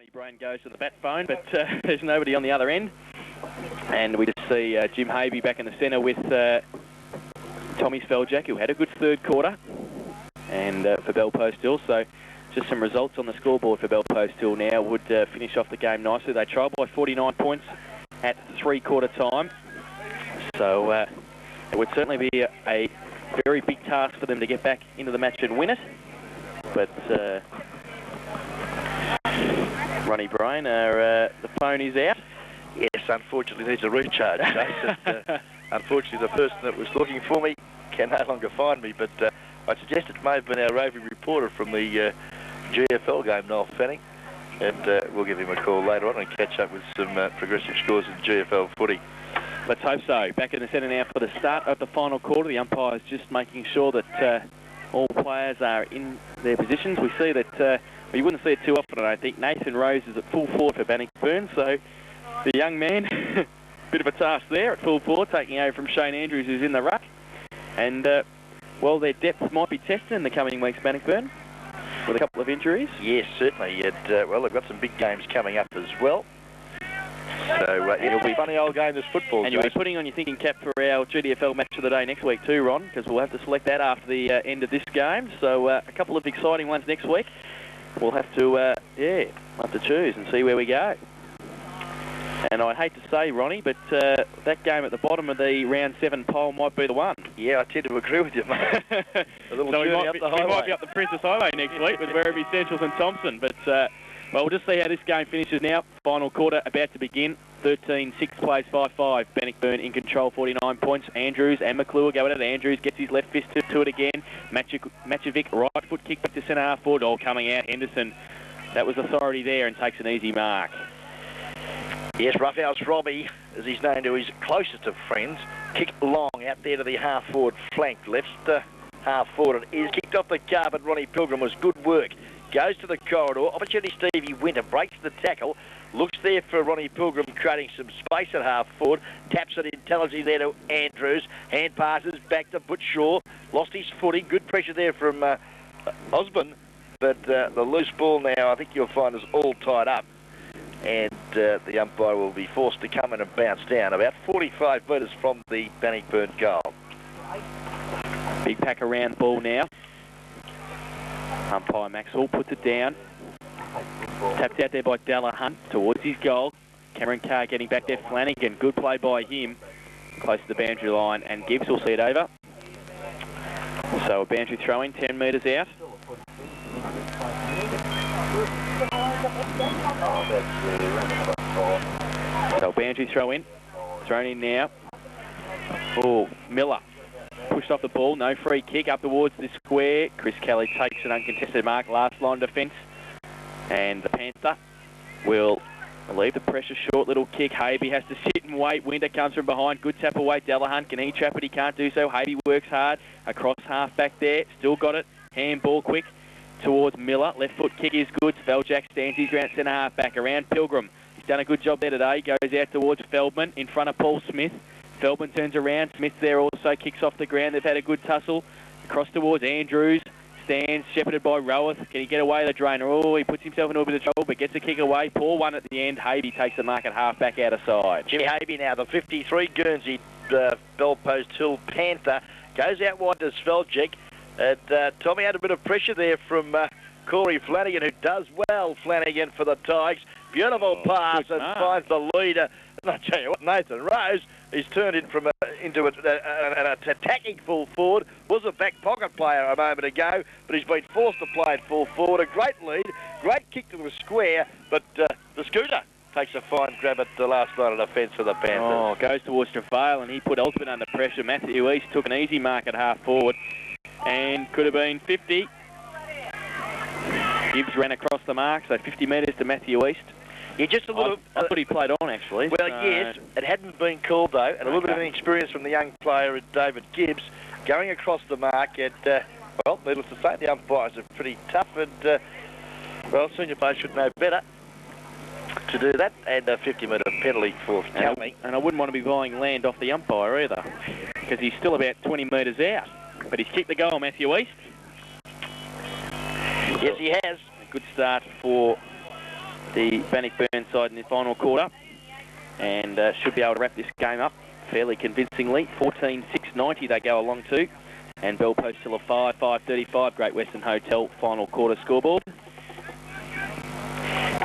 Ronnie Brain goes to the bat phone, but there's nobody on the other end. And we just see Jim Havey back in the centre with Tommy Speljack, who had a good third quarter, and for Belpost Hill. So just some results on the scoreboard for Belpost Hill now would finish off the game nicely. They trailed by 49 points at three-quarter time. So it would certainly be a very big task for them to get back into the match and win it. But Ronnie Brain, the phone is out. Yes, unfortunately needs a recharge, Chase. Unfortunately, the person that was looking for me can no longer find me, but I suggest it may have been our roving reporter from the GFL game, Noel Fanning, and we'll give him a call later on and catch up with some progressive scores in GFL footy. Let's hope so. Back in the centre now for the start of the final quarter. The umpire's just making sure that all players are in their positions. We see that, well, you wouldn't see it too often, I don't think. Nathan Rose is at full forward for Bannockburn, so the young man, bit of a task there at full forward, taking over from Shane Andrews, who's in the ruck. And, well, their depth might be tested in the coming weeks, Bannockburn, with a couple of injuries. Yes, certainly. Well, they've got some big games coming up as well. So it'll be a funny old game, this football. And you'll be putting on your thinking cap for our GDFL match of the day next week too, Ron, because we'll have to select that after the end of this game. So a couple of exciting ones next week. We'll have to, have to choose and see where we go. And I hate to say, Ronnie, but that game at the bottom of the round 7 poll might be the one. Yeah, I tend to agree with you, mate. A little so journey up the highway. We might be up the Princess Highway next week with Werribee Centrals and Thompson. But, well, we'll just see how this game finishes now. Final quarter about to begin. 13-6 plays 5-5. Bannockburn in control, 49 points. Andrews and McClure go at it. Andrews gets his left fist to it again. Machovic, right foot kick back to centre half forward. All coming out. Henderson, that was authority there and takes an easy mark. Yes, Roughhouse Robbie, as he's known to his closest of friends, kicked long out there to the half-forward flank. Left half-forward. It is kicked off the carpet. Ronnie Pilgrim was good work. Goes to the corridor. Opportunity Stevie Winter breaks the tackle. Looks there for Ronnie Pilgrim, creating some space at half-forward. Taps it intelligently there to Andrews. Hand passes back to Butchshaw. Lost his footing. Good pressure there from Osborne. But the loose ball now, I think you'll find, is all tied up. And the umpire will be forced to come in and bounce down about 45 metres from the Bannockburn goal. Big pack around ball now. Umpire Maxwell puts it down. Tapped out there by Della Hunt towards his goal. Cameron Carr getting back there. Flanagan, good play by him. Close to the boundary line, and Gibbs will see it over. So a boundary throw-in, 10 metres out. So boundary throw-in. Thrown in now. Oh, Miller. Pushed off the ball, no free kick, up towards the square. Chris Kelly takes an uncontested mark, last line defence. And the Panther will leave the pressure short, little kick. Havey has to sit and wait. Winter comes from behind, good tap away. Delahunt, can he trap it? He can't do so. Havey works hard, across half back there, still got it. Handball quick towards Miller. Left foot kick is good. Speljack stands his ground, centre half back around Pilgrim. He's done a good job there today. Goes out towards Feldman in front of Paul Smith. Feldman turns around. Smith there also kicks off the ground. They've had a good tussle. Across towards Andrews. Stands, shepherded by Roworth. Can he get away the drainer? Oh, he puts himself in a bit of trouble, but gets a kick away. Poor one at the end. Havey takes the mark at half back out of side. Jimmy Havey now, the 53 Guernsey Belpost Hill Panther. Goes out wide to Speljack. And Tommy had a bit of pressure there from Corey Flanagan, who does well, Flanagan, for the Tigers. Beautiful pass and finds the leader. And I tell you what, Nathan Rose, he's turned in from into an attacking full forward. Was a back pocket player a moment ago, but he's been forced to play at full forward. A great lead, great kick to the square, but the Scooter takes a fine grab at the last line of defence for the Panthers. Oh, goes towards Travail, and he put Osborne under pressure. Matthew East took an easy mark at half forward, and could have been 50. Gibbs ran across the mark, so 50 metres to Matthew East. Yeah, just a little. I thought he played on, actually. Well, yes, it hadn't been called, though, and a little bit of experience from the young player, David Gibbs, going across the mark. And, well, needless to say, the umpires are pretty tough, and, well, senior players should know better to do that, and a 50-metre penalty for coming. And I wouldn't want to be buying land off the umpire either, because he's still about 20 metres out. But he's kicked the goal, Matthew East. Yes, he has. A good start for the Bannockburn side in the final quarter, and should be able to wrap this game up fairly convincingly. 14-6-90 they go along to, and Bell Post still a 5-5-35. Great Western Hotel final quarter scoreboard.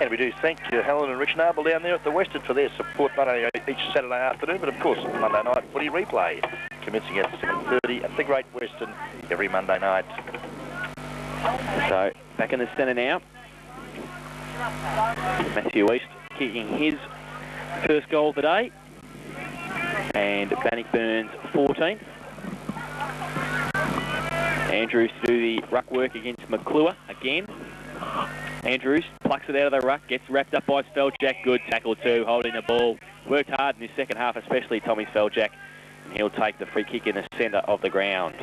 And we do thank Helen and Rich Noble down there at the Western for their support Monday each Saturday afternoon, but of course Monday night footy replay commencing at 7:30 at the Great Western every Monday night. So back in the centre now, Matthew East kicking his first goal of the day, and Bannockburn's 14th. Andrews to do the ruck work against McClure again. Andrews plucks it out of the ruck, gets wrapped up by Sveljak. Good tackle too, holding the ball. Worked hard in his second half, especially Tommy Sveljak, and he'll take the free kick in the centre of the ground.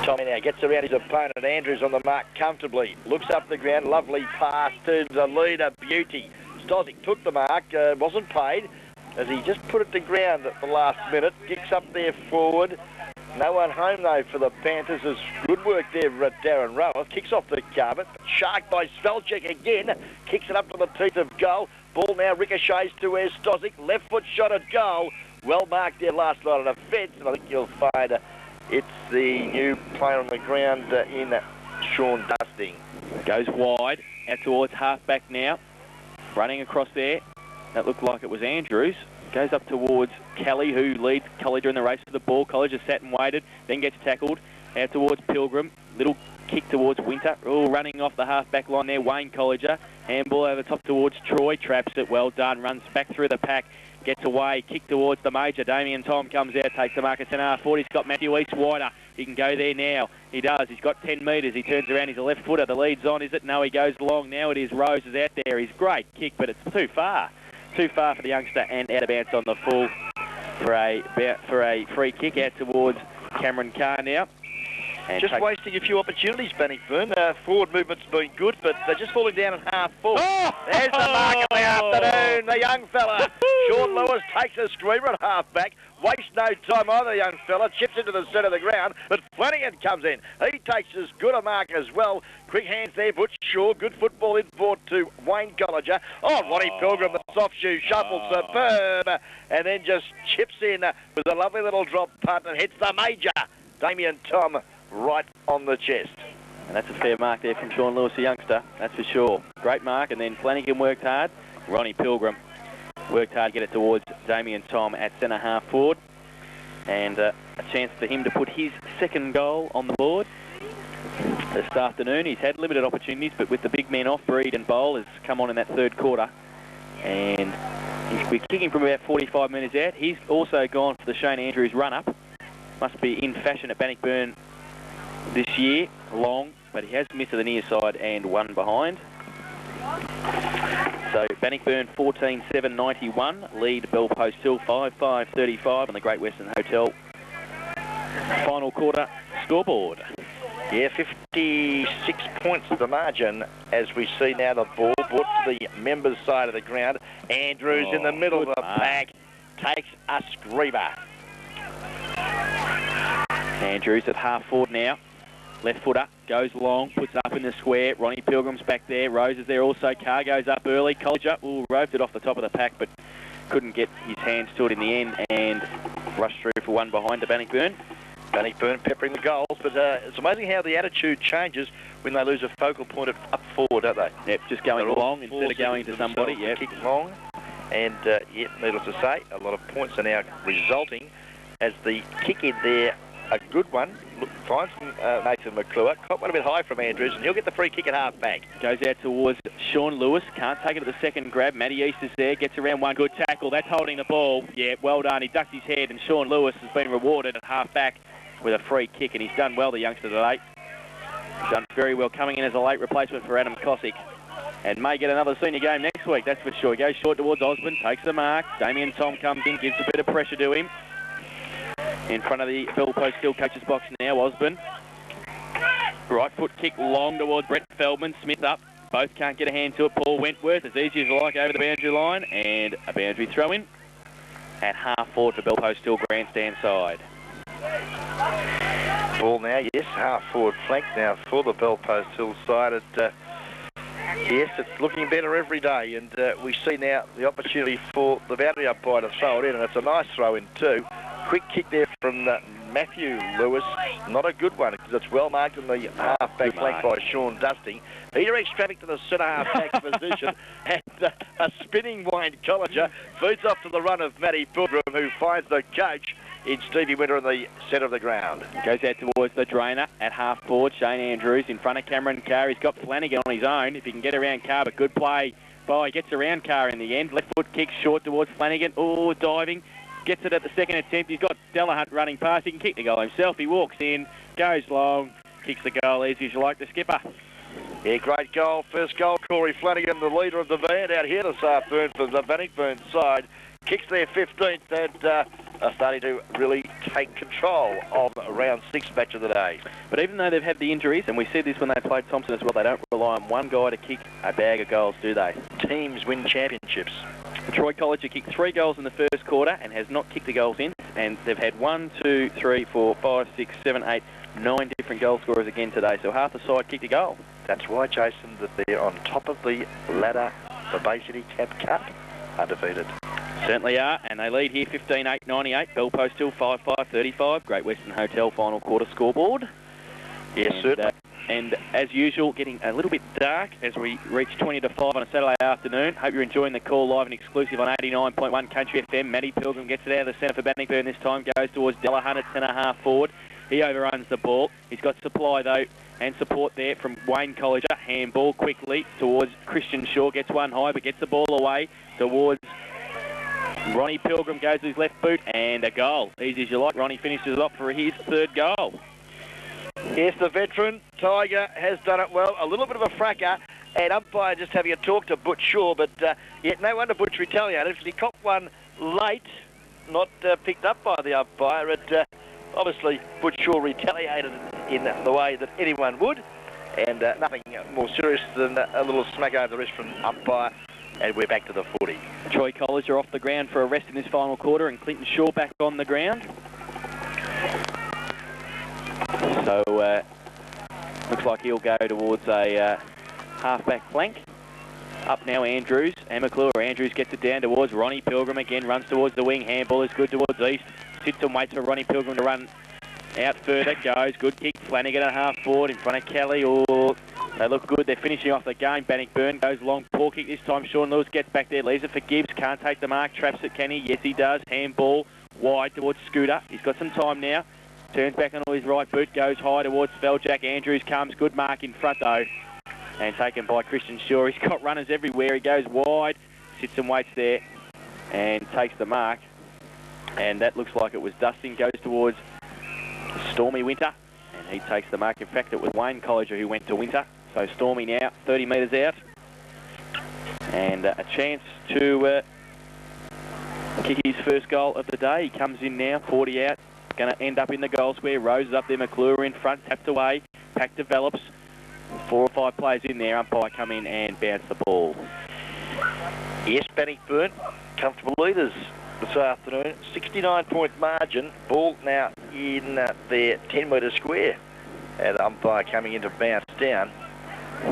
Tommy now gets around his opponent. Andrews on the mark comfortably. Looks up the ground. Lovely pass to the leader. Beauty. Stozic took the mark. Wasn't paid as he just put it to ground at the last minute. Kicks up there forward. No one home though for the Panthers. It's good work there for Darren Rower. Kicks off the carpet. Sharked by Sveljak again. Kicks it up to the teeth of goal. Ball now ricochets to where Stozic. Left foot shot at goal. Well marked there last night on a fence. And I think you'll find it's the new player on the ground in Sean Dusting. Goes wide, out towards half-back now. Running across there. That looked like it was Andrews. Goes up towards Kelly, who leads Colliger in the race for the ball. Colliger sat and waited, then gets tackled. Out towards Pilgrim. Little kick towards Winter. Oh, running off the half-back line there, Wayne Colliger. Handball over the top towards Troy. Traps it, well done. Runs back through the pack. Gets away, kick towards the major. Damien Tom comes out, takes the mark at centre 40. He's got Matthew East wider. He can go there now. He does. He's got 10 metres. He turns around. He's a left footer. The lead's on, is it? No, he goes long. Now it is. Rose is out there. He's great kick, but it's too far. Too far for the youngster, and out of bounds on the full for a free kick out towards Cameron Carr now. And just wasting a few opportunities, Bannockburn. Forward movement's been good, but they're just falling down at half full. Oh! There's the mark of the afternoon, the young fella. Sean Lewis takes a screamer at half-back. Wastes no time either, young fella. Chips into the centre of the ground, but Flanagan comes in. He takes as good a mark as well. Quick hands there, Butch Shaw. Good football in forward to Wayne Colliger. Oh, Ronnie Pilgrim, the soft shoe shuffle, superb. And then just chips in with a lovely little drop punt and hits the major. Damien Tom right on the chest. And that's a fair mark there from Sean Lewis, the youngster, that's for sure. Great mark, and then Flanagan worked hard. Ronnie Pilgrim worked hard to get it towards Damien Tom at centre half forward. And a chance for him to put his second goal on the board this afternoon. He's had limited opportunities, but with the big men off, Breed and Bowl has come on in that third quarter. And we're kicking from about 45 metres out. He's also gone for the Shane Andrews run-up. Must be in fashion at Bannockburn this year, long, but he has missed to the near side and one behind. So Bannockburn 14-7-91, lead Bell Post Hill 5-5-35 on the Great Western Hotel final quarter scoreboard. Yeah, 56 points the margin as we see now the ball brought to the members' side of the ground. Andrews in the middle of the pack takes a screamer. Andrews at half forward now. Left footer, goes long, puts up in the square. Ronnie Pilgrim's back there. Rose is there also. Carr goes up early. Colliger, roped it off the top of the pack, but couldn't get his hands to it in the end and rushed through for one behind to Bannockburn. Bannockburn peppering the goals, but it's amazing how the attitude changes when they lose a focal point up forward, don't they? Yep, just going long instead of going to somebody. Yep. Kick long, and yet, needless to say, a lot of points are now resulting as the kick in there. A good one. Look, finds Nathan McClure. Caught one a bit high from Andrews, and he'll get the free kick at half-back. Goes out towards Sean Lewis. Can't take it at the second grab. Matty East is there. Gets around one. Good tackle. That's holding the ball. Yeah, well done. He ducks his head, and Sean Lewis has been rewarded at half-back with a free kick, and he's done well, the youngster, today. He's done very well coming in as a late replacement for Adam Cosick. And may get another senior game next week, that's for sure. He goes short towards Osborne. Takes the mark. Damien Tom comes in. Gives a bit of pressure to him. In front of the Bell Post Hill coach's box now, Osborne. Right foot kick long towards Brett Feldman. Smith up. Both can't get a hand to it. Paul Wentworth, as easy as you like, over the boundary line. And a boundary throw-in at half forward for Bell Post Hill grandstand side. Ball now, yes, half forward flank now for the Bell Post Hill side. Yes, it's looking better every day, and we see now the opportunity for the boundary umpire to throw it in, and it's a nice throw in too. Quick kick there from Matthew Lewis. Not a good one, because it's well marked in the half-back flank by Sean Dusting. Peter X traffic to the centre half-back position, and a spinning Wayne Collinger feeds off to the run of Matty Pilgrim, who finds the coach in Stevie Winter in the centre of the ground. Goes out towards the drainer at half forward. Shane Andrews in front of Cameron Carr. He's got Flanagan on his own. If he can get around Carr, but good play. He gets around Carr in the end. Left foot kick short towards Flanagan. Oh, diving. Gets it at the second attempt. He's got Delahunt running past. He can kick the goal himself. He walks in, goes long, kicks the goal easy as you like, the skipper. Yeah, great goal. First goal, Corey Flanagan, the leader of the band out here this afternoon for the Bannockburn side. Kicks their 15th and are starting to really take control of round 6 match of the day. But even though they've had the injuries, and we see this when they played Thompson as well, they don't rely on one guy to kick a bag of goals, do they? Teams win championships. Troy College have kicked 3 goals in the first quarter and has not kicked the goals in, and they've had 1, 2, 3, 4, 5, 6, 7, 8, 9 different goal scorers again today, so half the side kicked a goal. That's why, Jason, that they're on top of the ladder, the Bay City Tab Cup, undefeated. Certainly are, and they lead here 15-8-98. Bellpost Hill 5-5-35. Great Western Hotel final quarter scoreboard. Yes, certainly. And as usual, getting a little bit dark as we reach 20 to 5 on a Saturday afternoon. Hope you're enjoying the call live and exclusive on 89.1 Country FM. Matty Pilgrim gets it out of the centre for Bannockburn this time. Goes towards Delahunt at centre half forward. He overruns the ball. He's got supply though and support there from Wayne Collinger. Handball quickly towards Christian Shaw. Gets one high but gets the ball away towards Ronnie Pilgrim. Goes to his left boot and a goal. Easy as you like. Ronnie finishes it off for his 3rd goal. Yes, the veteran Tiger has done it well. A little bit of a fracker, and umpire just having a talk to Butch Shaw, but yet no wonder Butch retaliated because he copped one late, not picked up by the umpire. Obviously, Butch Shaw retaliated in the way that anyone would, and nothing more serious than a little smack over the wrist from umpire, and we're back to the footy. Troy College are off the ground for a rest in this final quarter, and Clinton Shaw back on the ground. So, looks like he'll go towards a half-back flank. Up now, Andrews and McClure. Andrews gets it down towards Ronnie Pilgrim again, runs towards the wing. Handball is good towards East. Sits and waits for Ronnie Pilgrim to run out further. Goes, good kick. Flanagan at half forward in front of Kelly. Oh, they look good. They're finishing off the game. Bannockburn goes long. Poor kick this time. Sean Lewis gets back there. Leaves it for Gibbs. Can't take the mark. Traps it, can he? Yes, he does. Handball wide towards Scooter. He's got some time now. Turns back onto his right boot, goes high towards Feldjack. Andrews comes, good mark in front though, and taken by Christian Shaw. He's got runners everywhere. He goes wide, sits and waits there, and takes the mark. And that looks like it was Dustin. Goes towards Stormy Winter, and he takes the mark. In fact, it was Wayne Collinger who went to Winter. So Stormy now 30 metres out, and a chance to kick his first goal of the day. He comes in now, 40 out. Going to end up in the goal square. Rose is up there. McClure in front. Tapped away. Pack develops. 4 or 5 players in there. Umpire come in and bounce the ball. Yes, Bannockburn, comfortable leaders this afternoon. 69-point margin. Ball now in their 10-metre square. And umpire coming in to bounce down.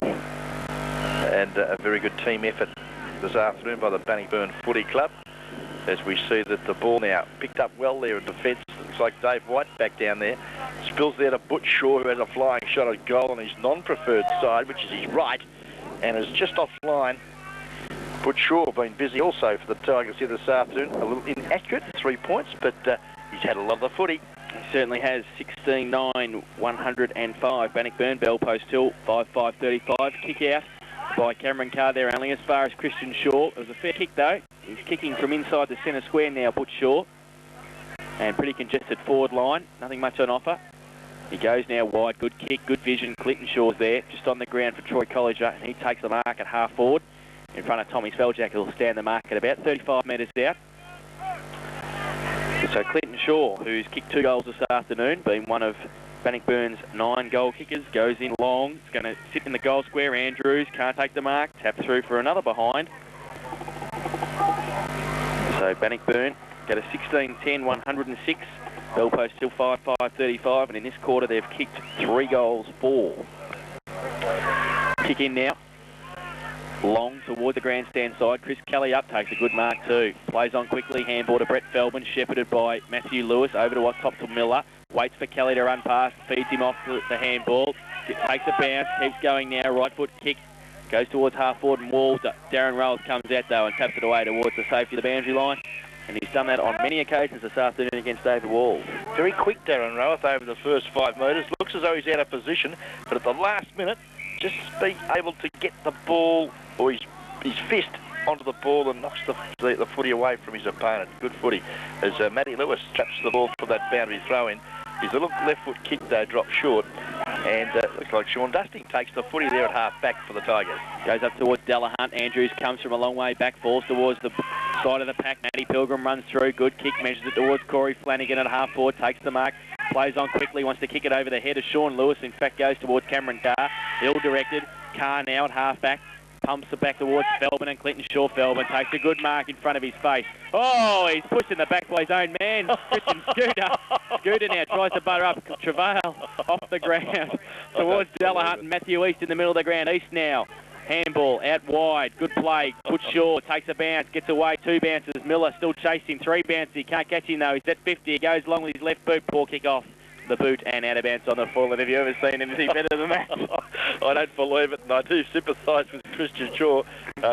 And a very good team effort this afternoon by the Bannockburn Footy Club. As we see that the ball now picked up well there in defence. Looks like Dave White back down there. Spills there to Butch Shaw, who has a flying shot at goal on his non-preferred side, which is his right, and is just offline. Butch Shaw been busy also for the Tigers here this afternoon. A little inaccurate, 3 points, but he's had a lot of the footy. He certainly has. 16-9, 105. Bannockburn, Bellpost Hill, 5-5-35. Kick out by Cameron Carr there, only as far as Christian Shaw. It was a fair kick though. He's kicking from inside the centre square now, Butch Shaw. And pretty congested forward line, nothing much on offer. He goes now wide, good kick, good vision. Clinton Shaw's there, just on the ground for Troy Collinger, and he takes the mark at half forward in front of Tommy Feldjack, who'll stand the mark at about 35 metres out. So Clinton Shaw, who's kicked 2 goals this afternoon, being one of Bannockburn's 9 goal kickers, goes in long. It's going to sit in the goal square. Andrews can't take the mark, tap through for another behind. So Bannockburn got a 16-10, 106. Bellpost still 5-5-35, and in this quarter they've kicked 3 goals, 4. Kick in now. Long towards the grandstand side. Chris Kelly up, takes a good mark too. Plays on quickly, handball to Brett Feldman, shepherded by Matthew Lewis, over to top to Miller. Waits for Kelly to run past, feeds him off the handball. Takes a bounce, keeps going now, right foot kick. Goes towards half forward and Walls. Darren Rolls comes out though and taps it away towards the safety of the boundary line. And he's done that on many occasions this afternoon against David Walls. Very quick, Darren Roweth, over the first 5 metres. Looks as though he's out of position, but at the last minute, just be able to get the ball, or his fist onto the ball and knocks the footy away from his opponent. Good footy. As Matty Lewis traps the ball for that boundary throw-in. His little left foot kick, though, dropped short. And looks like Sean Dusting takes the footy there at half-back for the Tigers. Goes up towards Delahunt. Andrews comes from a long way back, falls towards the side of the pack. Matty Pilgrim runs through. Good kick, measures it towards Corey Flanagan at half-forward, takes the mark. Plays on quickly, wants to kick it over the head of Sean Lewis. In fact, goes towards Cameron Carr. Ill-directed. Carr now at half-back. Pumps it back towards Feldman and Clinton Shaw. Feldman takes a good mark in front of his face. Oh, he's pushed in the back by his own man, Christian Scooter. Scooter now tries to butter up Travail off the ground towards Delahunt and Matthew East in the middle of the ground. East now. Handball out wide. Good play. Puts Shaw. Takes a bounce. Gets away. 2 bounces. Miller still chasing. 3 bounces. He can't catch him though. He's at 50. He goes long with his left boot. Poor kick off the boot and out of bounds on the full. And have you ever seen anything better than that? I don't believe it, and I do sympathise with Christian Shaw,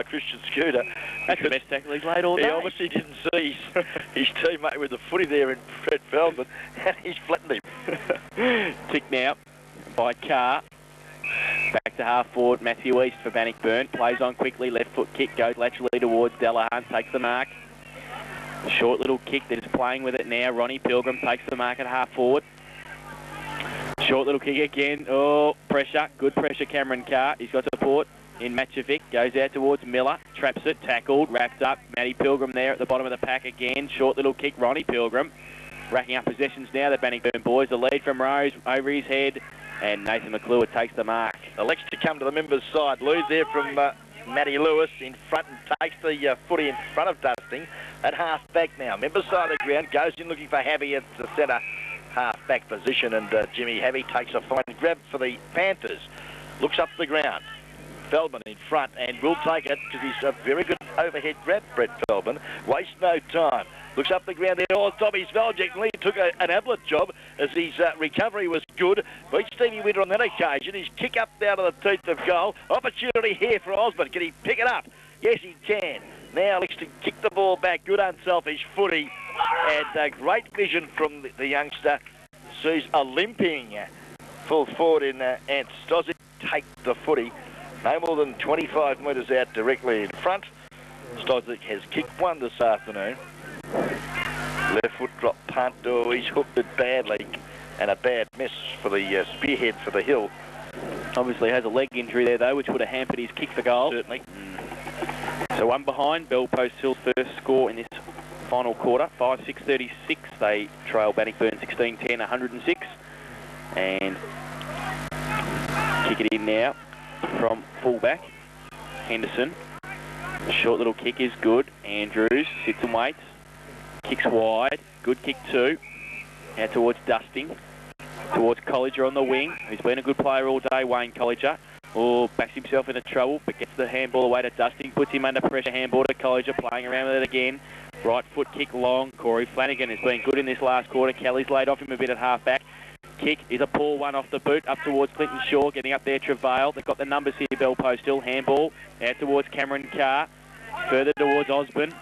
Christian Scooter. That's the best tackle he's laid all day. He obviously didn't see his teammate with the footy there in Brett Feldman, and he's flattened him. Tick now by Carr. Back to half forward, Matthew East for Bannockburn. Plays on quickly, left foot kick, goes laterally towards Delahunt, takes the mark. Short little kick that is playing with it now. Ronnie Pilgrim takes the mark at half forward. Short little kick again. Oh, pressure. Good pressure, Cameron Carr. He's got support in Matchovic. Goes out towards Miller. Traps it. Tackled. Wrapped up. Matty Pilgrim there at the bottom of the pack again. Short little kick. Ronnie Pilgrim. Racking up possessions now, the Bannockburn boys. The lead from Rose over his head. And Nathan McClure takes the mark. Elects to come to the members' side. Lose there from Matty Lewis in front and takes the footy in front of Dusting. At half-back now. Members' side of the ground. Goes in looking for Havy at the centre. Half-back position, and Jimmy Havy takes a fine grab for the Panthers. Looks up the ground. Feldman in front, and will take it because he's a very good overhead grab, Brett Feldman. Wastes no time. Looks up the ground there. Oh, Tommy Sveljack Lee took an ablate job as his recovery was good. Beat Stevie Winter on that occasion. His kick up down to the teeth of goal. Opportunity here for Osborne. Can he pick it up? Yes, he can. Now looks to kick the ball back. Good unselfish footy. And great vision from the youngster. Sees a limping full forward in Ant Stozic take the footy. No more than 25 metres out directly in front. Stozic has kicked one this afternoon. Left foot drop punt. Oh, he's hooked it badly. And a bad miss for the spearhead for the hill. Obviously has a leg injury there though, which would have hampered his kick for goal. Certainly. So one behind. Bell Post Hill's first score in this final quarter, 5-6-36. They trail Bannockburn 16-10, 106. And kick it in now from fullback, Henderson. The short little kick is good. Andrews sits and waits. Kicks wide. Good kick too. Now towards Dusting. Towards Colliger on the wing. He's been a good player all day, Wayne Colliger. Oh, backs himself into trouble, but gets the handball away to Dusting. Puts him under pressure. Handball to Colliger, playing around with it again. Right foot kick long. Corey Flanagan has been good in this last quarter. Kelly's laid off him a bit at half-back. Kick is a poor one off the boot, up towards Clinton Shaw, getting up there, Travail. They've got the numbers here, Bell Post Hill. Handball out towards Cameron Carr. Further towards Osborne.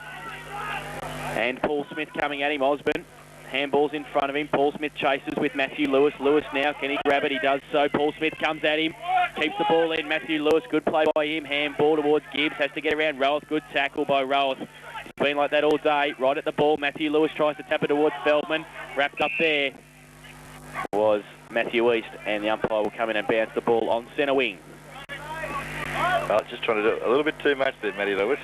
And Paul Smith coming at him, Osborne. Handball's in front of him. Paul Smith chases with Matthew Lewis. Lewis now, can he grab it? He does so. Paul Smith comes at him. Keeps the ball in. Matthew Lewis, good play by him. Handball towards Gibbs. Has to get around Roweth. Good tackle by Roweth. It's been like that all day. Right at the ball. Matthew Lewis tries to tap it towards Feldman. Wrapped up there was Matthew East. And the umpire will come in and bounce the ball on centre wing. Well, just trying to do a little bit too much there, Matty Lewis.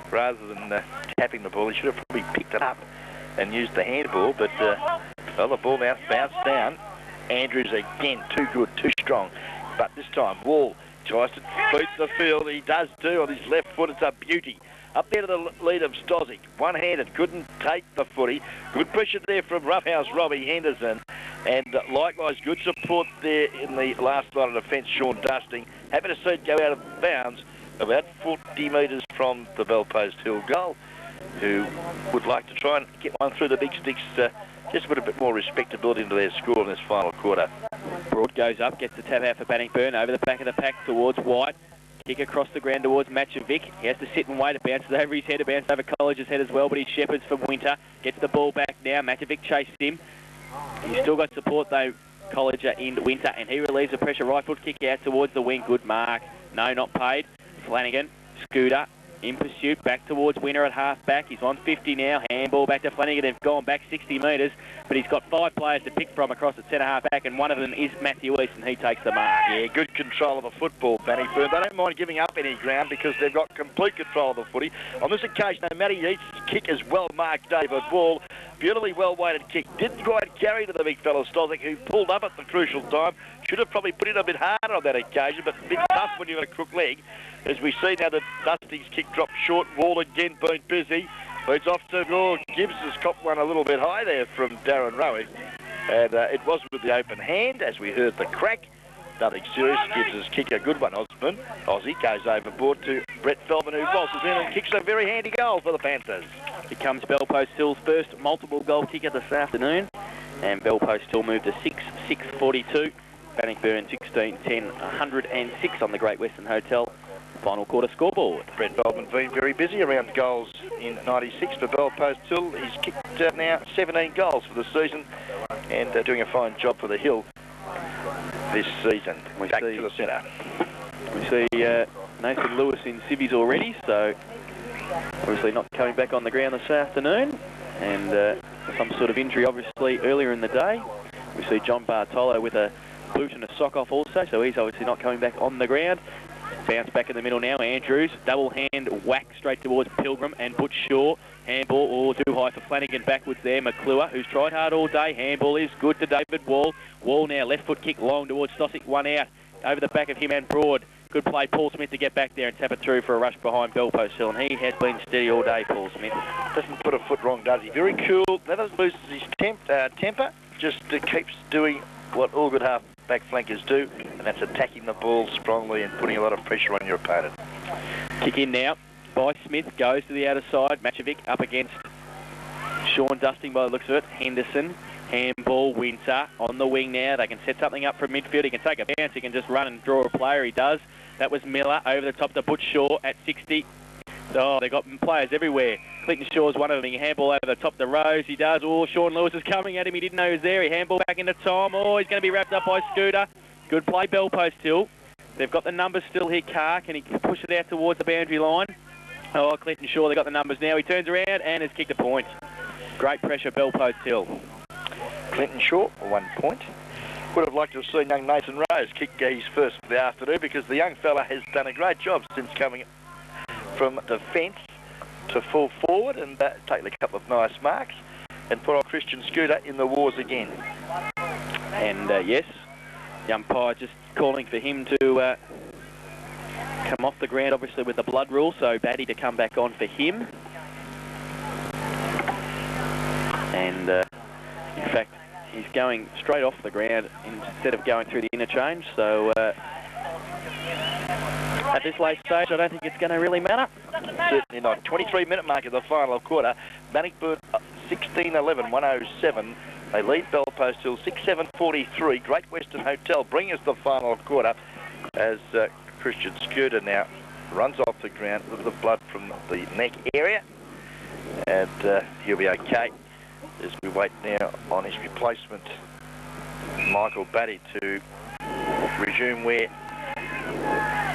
Rather than tapping the ball, he should have probably picked it up and used the handball, but well, the ball now bounced down. Andrews again, too good, too strong. But this time, Wall tries to beat the field. He does too on his left foot. It's a beauty. Up there to the lead of Stozic. One-handed, couldn't take the footy. Good pressure there from roughhouse Robbie Henderson. And likewise, good support there in the last line of defence, Sean Dusting. Happy to see it go out of bounds. about 40 metres from the Bellpost Hill goal, who would like to try and get one through the big sticks, just to put a bit more respectability into their score in this final quarter. Broad goes up, gets the tap out for Bannockburn, over the back of the pack towards White. Kick across the ground towards Matchovic. He has to sit and wait. It bounces over his head. It bounces over College's head as well, but he shepherds for Winter. Gets the ball back now. Matchovic chases him. He's still got support though, College in Winter, and he relieves the pressure. Right foot kick out towards the wing. Good mark. No, not paid. Flanagan, Scooter, in pursuit, back towards Winter at half-back. He's on 50 now. Handball back to Flanagan. They've gone back 60 metres, but he's got 5 players to pick from across at centre-half-back, and one of them is Matthew East, and he takes the mark. Yeah, good control of the football, Bannockburn. They don't mind giving up any ground because they've got complete control of the footy. On this occasion, though, Matty East's kick is well marked, David Wall. Beautifully well-weighted kick. Didn't quite carry to the big fellow, Stozic, who pulled up at the crucial time. Should have probably put in a bit harder on that occasion, but a bit tough when you've got a crook leg. As we see now that Dusty's kick dropped short. Wall again been busy. It's off to Gibbs has copped one a little bit high there from Darren Rowan. And it was with the open hand, as we heard the crack. Nothing serious. Gibbs has kicked a good one, Osborne. Aussie goes overboard to Brett Feldman, who waltzes in and kicks a very handy goal for the Panthers. Here comes Bellpost Hill's first multiple goal kicker this afternoon. And Bellpost Hill moved to 6-6-42. Bannockburn 16-10, 106 on the Great Western Hotel final quarter scoreboard. Brett Feldman's been very busy around goals in 96 for Bellpost Hill. He's kicked now 17 goals for the season and doing a fine job for the Hill this season. Back to the centre. We see Nathan Lewis in civvies already, so obviously not coming back on the ground this afternoon, and some sort of injury obviously earlier in the day. We see John Bartolo with a boot and a sock off also, so he's obviously not coming back on the ground. Bounce back in the middle now, Andrews, double hand whack straight towards Pilgrim and Butch Shaw. Handball all too high for Flanagan backwards there. McClure, who's tried hard all day. Handball is good to David Wall. Wall now, left foot kick long towards Stosic, one out. Over the back of him and Broad. Good play, Paul Smith to get back there and tap it through for a rush behind Bellpost Hill, and he has been steady all day, Paul Smith. Doesn't put a foot wrong, does he? Very cool, never loses his temper, just keeps doing what all good half-back flankers do, and that's attacking the ball strongly and putting a lot of pressure on your opponent. Kick in now by Smith, goes to the outer side. Matchovic up against Sean Dusting by the looks of it. Henderson, handball, Winter on the wing now. They can set something up from midfield. He can take a bounce. He can just run and draw a player. He does. That was Miller over the top to Butch Shaw at 60. Oh, they've got players everywhere. Clinton Shaw's one of them. He handball over the top of the rows. He does. Oh, Sean Lewis is coming at him. He didn't know he was there. He handball back into Tom. Oh, he's going to be wrapped up by Scooter. Good play, Bellpost Hill. They've got the numbers still here, Carr. Can he push it out towards the boundary line? Oh, Clinton Shaw, they've got the numbers now. He turns around and has kicked a point. Great pressure, Bellpost Hill. Clinton Shaw, 1 point. Would have liked to have seen young Nathan Rose kick his first for the afternoon, because the young fella has done a great job since coming from defence to full forward and taken a couple of nice marks and put on Christian Scooter in the wars again. And yes, the umpire just calling for him to come off the ground, obviously with the blood rule, so Batty to come back on for him. And in fact, he's going straight off the ground instead of going through the interchange, so at this late stage, I don't think it's going to really matter. Certainly not. 23-minute mark of the final quarter. Bannockburn 16-11, 107. They lead Bellpost Hill 6-7-43. Great Western Hotel bring us the final quarter as Christian Scooter now runs off the ground with the blood from the neck area. And he'll be okay as we wait now on his replacement, Michael Batty, to resume where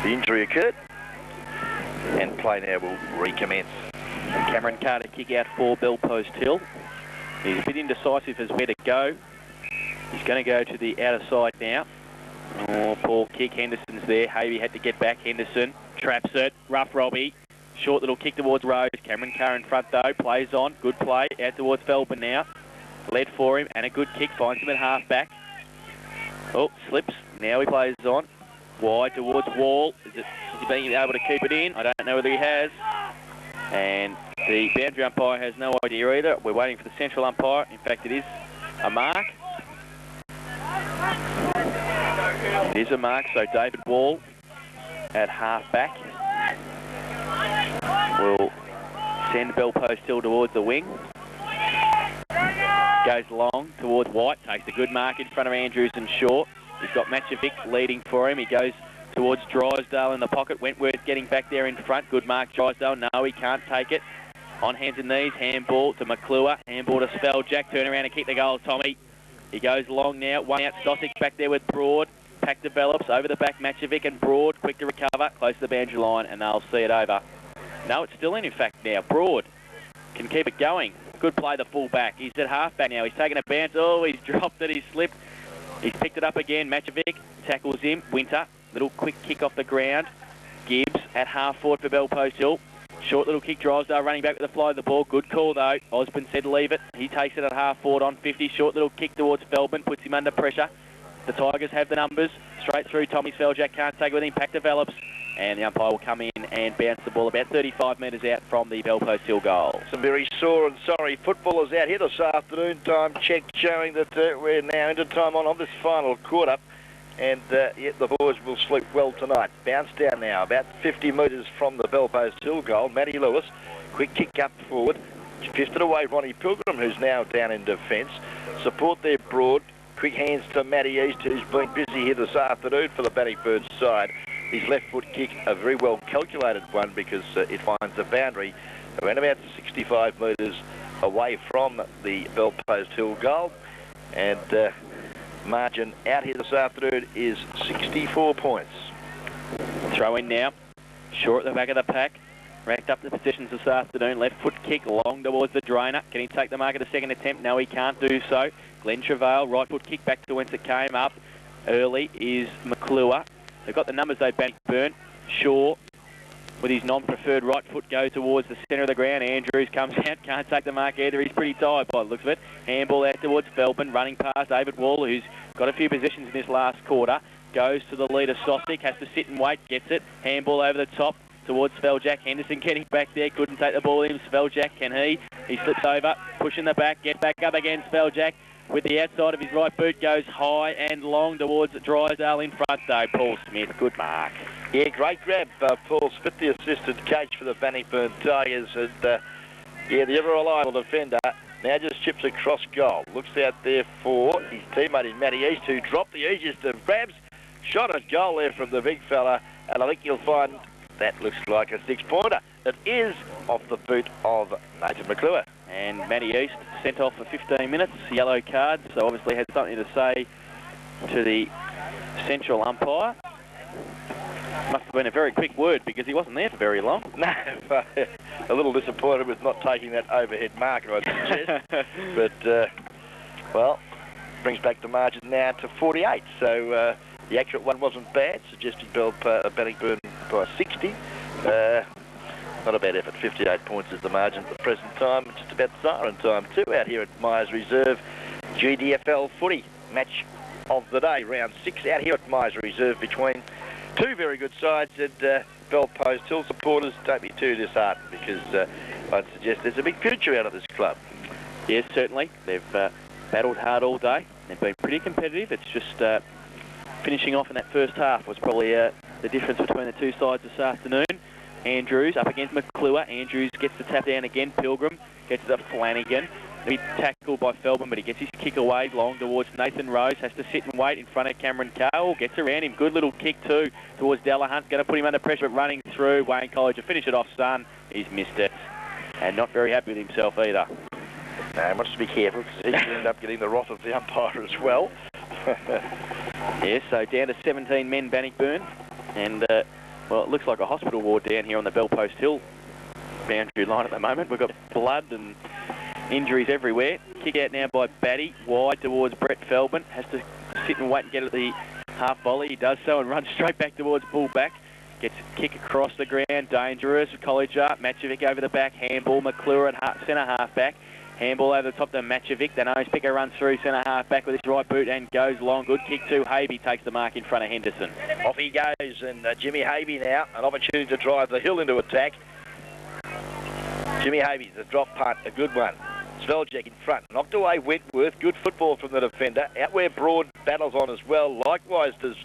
the injury occurred, and play now will recommence. Cameron Carter kick out for Bellpost Hill. He's a bit indecisive as where to go. He's going to go to the outer side now. Oh, Paul kick, Henderson's there. Havey had to get back. Henderson traps it. Rough Robbie. Short little kick towards Rose. Cameron Carr in front though. Plays on. Good play. Out towards Feldman now. Led for him and a good kick. Finds him at half back. Oh, slips. Now he plays on. Wide towards Wall. Is he being able to keep it in? I don't know whether he has. And the boundary umpire has no idea either. We're waiting for the central umpire. In fact, it is a mark. It is a mark, so David Wall at half back. will send Bell Post Hill towards the wing. Goes long towards White, takes a good mark in front of Andrews and Shaw. He's got Matchovic leading for him. He goes towards Drysdale in the pocket. Wentworth getting back there in front. Good mark, Drysdale. No, he can't take it. On hands and knees, handball to McClure. Handball to Spelljack. Turn around and kick the goal, Tommy. He goes long now. One out, Stosic back there with Broad. Pack develops. Over the back, Matchovic and Broad. Quick to recover. Close to the boundary line, and they'll see it over. No, it's still in fact, now. Broad can keep it going. Good play, the full-back. He's at half-back now. He's taken a bounce. Oh, he's dropped it. He's slipped. He's picked it up again. Matchovic tackles him. Winter. Little quick kick off the ground. Gibbs at half-forward for Bell Post Hill. Short little kick. Drysdale running back with the fly of the ball. Good call, though. Osborne said leave it. He takes it at half-forward on 50. Short little kick towards Feldman. Puts him under pressure. The Tigers have the numbers. Straight through. Tommy Spelljack can't take it with him. Pack develops. And the umpire will come in and bounce the ball about 35 metres out from the Bell Post Hill goal. Some very sore and sorry footballers out here this afternoon. Time check showing that we're now into time on this final quarter. And yet the boys will sleep well tonight. Bounce down now, about 50 metres from the Bell Post Hill goal. Matty Lewis, quick kick up forward. Drifted away Ronnie Pilgrim, who's now down in defence. Support there, Broad. Quick hands to Matty East, who's been busy here this afternoon for the Bannockburn side. His left foot kick, a very well calculated one, because it finds the boundary around about 65 metres away from the Bell Post Hill goal. And margin out here this afternoon is 64 points. Throw in now. Short at the back of the pack. Racked up the positions this afternoon. Left foot kick long towards the drainer. Can he take the mark at a second attempt? No, he can't do so. Glenn Travail, right foot kick back to whence it came up. Early is McClure. They've got the numbers though, Bannockburn. Shaw, with his non-preferred right foot, goes towards the centre of the ground. Andrews comes out, can't take the mark either. He's pretty tired by the looks of it. Handball out towards Feldman, running past David Wall, who's got a few positions in this last quarter. Goes to the leader, Stosic, has to sit and wait, gets it. Handball over the top towards Spelljack. Henderson getting back there, couldn't take the ball in. Spelljack, can he? He slips over, pushing the back, get back up again, Spelljack. With the outside of his right boot, goes high and long towards Drysdale in front, though. Paul Smith, good mark. Yeah, great grab, Paul Smith, the assistant coach for the Bannockburn Tigers. And, yeah, the ever-reliable defender now just chips across goal. Looks out there for his teammate in Matty East, who dropped the easiest of grabs. Shot at goal there from the big fella, and I think you'll find that looks like a six-pointer. It is off the boot of Nathan McClure. And Matty East sent off for 15 minutes, yellow card, so obviously had something to say to the central umpire. Must have been a very quick word because he wasn't there for very long. No, a little disappointed with not taking that overhead marker, I'd suggest. But, well, brings back the margin now to 48. So the accurate one wasn't bad, suggesting Bannockburn by 60. Not a bad effort. 58 points is the margin at the present time. Just about siren time too out here at Myers Reserve. GDFL footy match of the day, round 6 out here at Myers Reserve between two very good sides. And Bell Post Hill supporters, don't be too disheartened, because I'd suggest there's a big future out of this club. Yes, certainly. They've battled hard all day. They've been pretty competitive. It's just finishing off in that first half was probably the difference between the two sides this afternoon. Andrews up against McClure. Andrews gets the tap down again. Pilgrim gets the Flanagan. He's tackled by Feldman, but he gets his kick away long towards Nathan Rose. Has to sit and wait in front of Cameron Cole. Gets around him. Good little kick too towards Delahunt. Going to put him under pressure, but running through. Wayne College to finish it off, son. He's missed it. And not very happy with himself either. No, wants to be careful, because he could end up getting the wrath of the umpire as well. Yes, so down to 17 men, Bannockburn. And well, it looks like a hospital ward down here on the Bell Post Hill boundary line at the moment. We've got blood and injuries everywhere. Kick out now by Batty, wide towards Brett Feldman. Has to sit and wait and get at the half volley. He does so and runs straight back towards full-back. Gets a kick across the ground, dangerous. College up, Matchovic over the back, handball, McClure at centre half-back. Handball over the top to Matchovic. The nose picker runs through centre half-back with his right boot and goes long. Good kick too. Havey takes the mark in front of Henderson. Off he goes, and Jimmy Havey now, an opportunity to drive the hill into attack. Jimmy Havey, the drop punt, a good one. Spelljack in front, knocked away Wentworth. Good football from the defender. Out where Broad battles on as well. Likewise does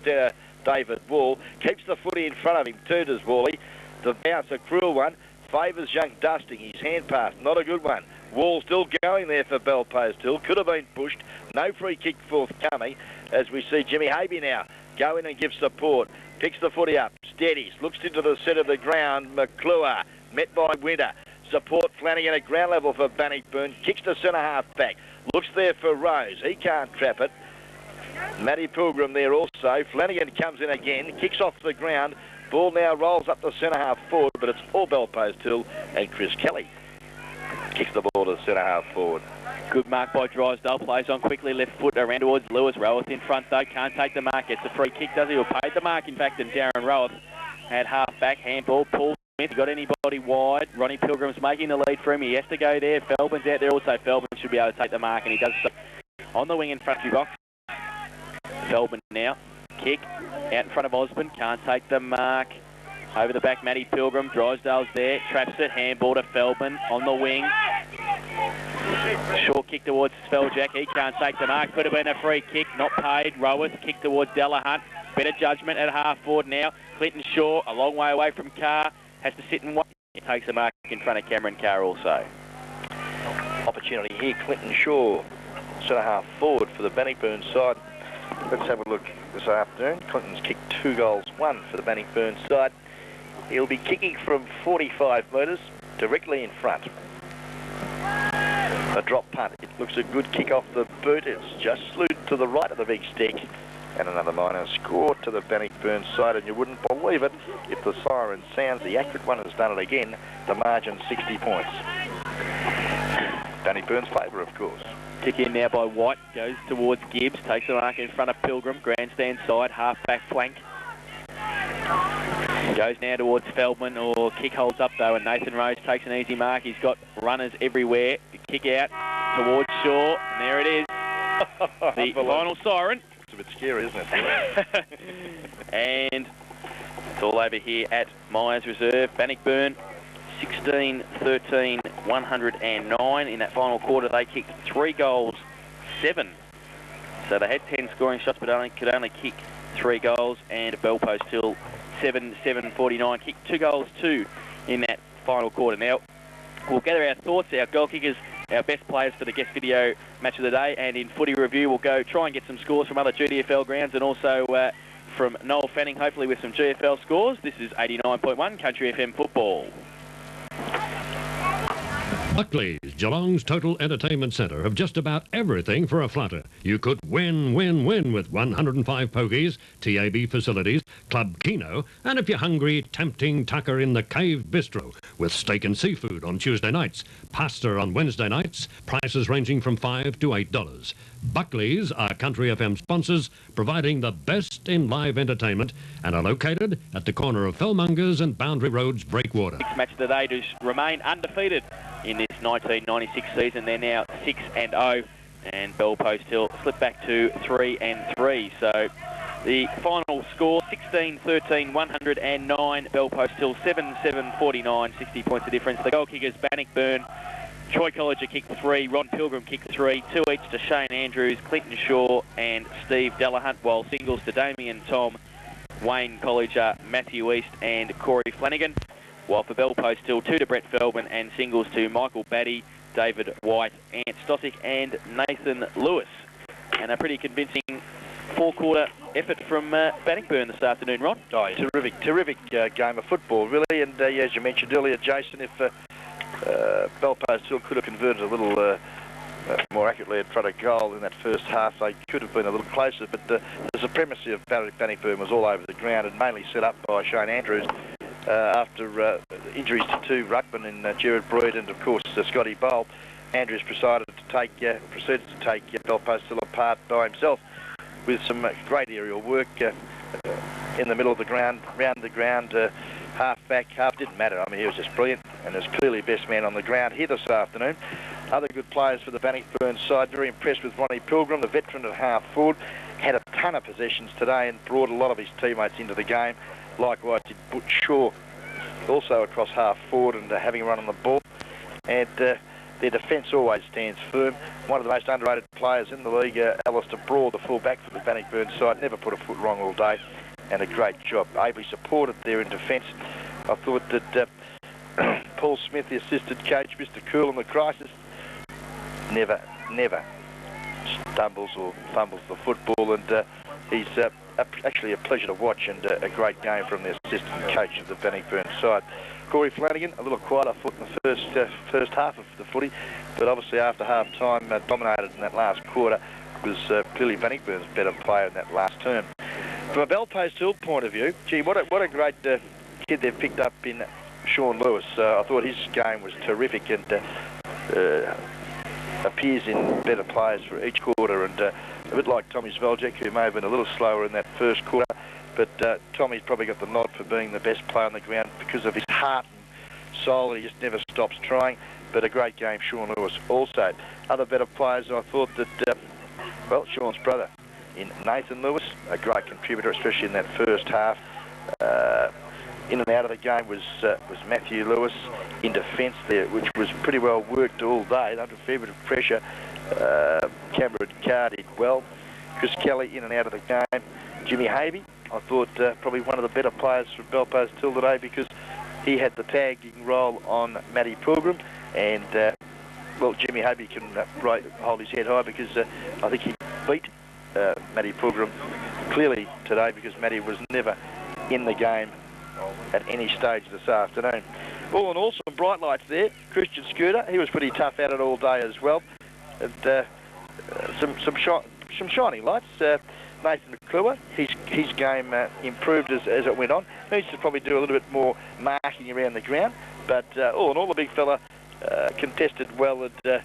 David Wall. Keeps the footy in front of him too, does Wally. The bounce, a cruel one, favours Young Dusting. His hand pass, not a good one. Wall still going there for Bell Post Hill. Could have been pushed. No free kick forthcoming as we see Jimmy Habe now go in and give support. Picks the footy up, steadies, looks into the centre of the ground. McClure met by Winter. Support Flanagan at ground level for Bannockburn. Kicks to centre half back. Looks there for Rose. He can't trap it. Matty Pilgrim there also. Flanagan comes in again. Kicks off the ground. Ball now rolls up the centre half forward, but it's all Bell Post Hill and Chris Kelly kicks the ball to the centre half forward. Good mark by Drysdale. Plays on quickly, left foot around towards Lewis. Roweth in front though, can't take the mark. Gets a free kick, does he? Or paid the mark, in fact, and Darren Roweth had half back, handball. Paul Smith got anybody wide. Ronnie Pilgrim's making the lead for him. He has to go there. Feldman's out there also. Feldman should be able to take the mark, and he does so on the wing in front of your box. Feldman now. Kick out in front of Osborne. Can't take the mark. Over the back, Matty Pilgrim. Drysdale's there. Traps it. Handball to Feldman on the wing. Short kick towards Spelljack. He can't take the mark. Could have been a free kick. Not paid. Roweth. Kick towards Delahunt. Better judgment at half forward now. Clinton Shaw, a long way away from Carr. Has to sit and wait. He takes the mark in front of Cameron Carr also. Opportunity here. Clinton Shaw, centre half forward for the Bannockburn side. Let's have a look this afternoon. Clinton's kicked 2 goals, 1 for the Bannockburn side. He'll be kicking from 45 metres directly in front. A drop punt. It looks a good kick off the boot. It's just slewed to the right of the big stick. And another minor score to the Bannockburn side. And you wouldn't believe it if the siren sounds. The accurate one has done it again. The margin 60 points. Bannockburn's favour, of course. Kick in now by White. Goes towards Gibbs. Takes the mark in front of Pilgrim. Grandstand side. Half back flank. Goes now towards Feldman, or kick holds up though, and Nathan Rose takes an easy mark. He's got runners everywhere. Kick out towards Shaw, and there it is. The final siren. It's a bit scary, isn't it? And it's all over here at Myers Reserve. Bannockburn 16-13, 109. In that final quarter, they kicked 3 goals, 7. So they had 10 scoring shots, but could only kick 3 goals, and Bell Post Hill 7-49, kicked 2 goals, 2 in that final quarter. Now, we'll gather our thoughts, our goal kickers, our best players for the guest video match of the day, and in footy review, we'll go try and get some scores from other GDFL grounds and also from Noel Fanning, hopefully with some GFL scores. This is 89.1 Country FM Football. Buckley's, Geelong's total entertainment centre, have just about everything for a flutter. You could win with 105 pokies, TAB facilities, Club Kino, and if you're hungry, tempting tucker in the Cave Bistro with steak and seafood on Tuesday nights, pasta on Wednesday nights, prices ranging from $5 to $8. Buckley's are Country FM sponsors, providing the best in live entertainment, and are located at the corner of Fellmongers and Boundary Roads Breakwater. Match of the day to remain undefeated in this 1996 season. They're now 6-0, and Bell Post Hill slipped back to 3-3. So the final score 16-13, 109. Bell Post Hill 7-7-49, 60 points of difference. The goal kickers Bannockburn, Troy Colliger kicked 3, Ron Pilgrim kicked 3, 2 each to Shane Andrews, Clinton Shaw and Steve Delahunt, while singles to Damien Tom, Wayne Colliger, Matthew East and Corey Flanagan. While for Bell Post Hill, 2 to Brett Feldman and singles to Michael Batty, David White, Ant Stosick and Nathan Lewis. And a pretty convincing 4-quarter effort from Bannockburn this afternoon, Ron. Oh, terrific game of football, really. And as you mentioned earlier, Jason, if Bell Post Hill could have converted a little more accurately and tried a goal in that first half, they could have been a little closer. But the supremacy of Bannockburn was all over the ground and mainly set up by Shane Andrews. After injuries to 2 ruckmen in Gerard Broyd and, of course, Scotty Bowl, Andrews proceeded to take Bell Post Hill apart by himself with some great aerial work in the middle of the ground, round the ground, half back, half, didn't matter. I mean, he was just brilliant and was clearly best man on the ground here this afternoon. Other good players for the Bannockburn side, very impressed with Ronnie Pilgrim, the veteran at half forward, had a ton of possessions today and brought a lot of his teammates into the game. Likewise did Butch Shaw, also across half forward and having run on the ball. And their defence always stands firm. One of the most underrated players in the league, Alistair Braw, the full-back for the Bannockburn side, never put a foot wrong all day, and a great job. Ably supported there in defence. I thought that Paul Smith, the assistant coach, Mr. Cool in the crisis, never stumbles or fumbles the football, and he's actually a pleasure to watch, and a great game from the assistant coach of the Bannockburn side. Corey Flanagan, a little quieter foot in the first half of the footy, but obviously after half-time dominated in that last quarter, was clearly Bannockburn's better player in that last term. From a Belpost Hill point of view, gee, what a great kid they've picked up in Sean Lewis. I thought his game was terrific, and appears in better players for each quarter, and a bit like Tommy Sveljek, who may have been a little slower in that first quarter, but Tommy's probably got the nod for being the best player on the ground because of his heart and soul. He just never stops trying, but a great game, Sean Lewis also. Other better players, I thought that, well, Sean's brother in Nathan Lewis, a great contributor, especially in that first half. In and out of the game was Matthew Lewis in defence there, which was pretty well worked all day under a fair bit of pressure. Cameron Carr did well. Chris Kelly in and out of the game. Jimmy Havey, I thought probably one of the better players from Belpost Hill today, because he had the tagging role on Matty Pilgrim, and well, Jimmy Havey can hold his head high, because I think he beat Matty Pilgrim clearly today, because Matty was never in the game at any stage this afternoon. All in all, some bright lights there. Christian Scooter, he was pretty tough at it all day as well. And some shining lights. Nathan McClure, his game improved as it went on. Needs to probably do a little bit more marking around the ground, but all in all, the big fella contested well, and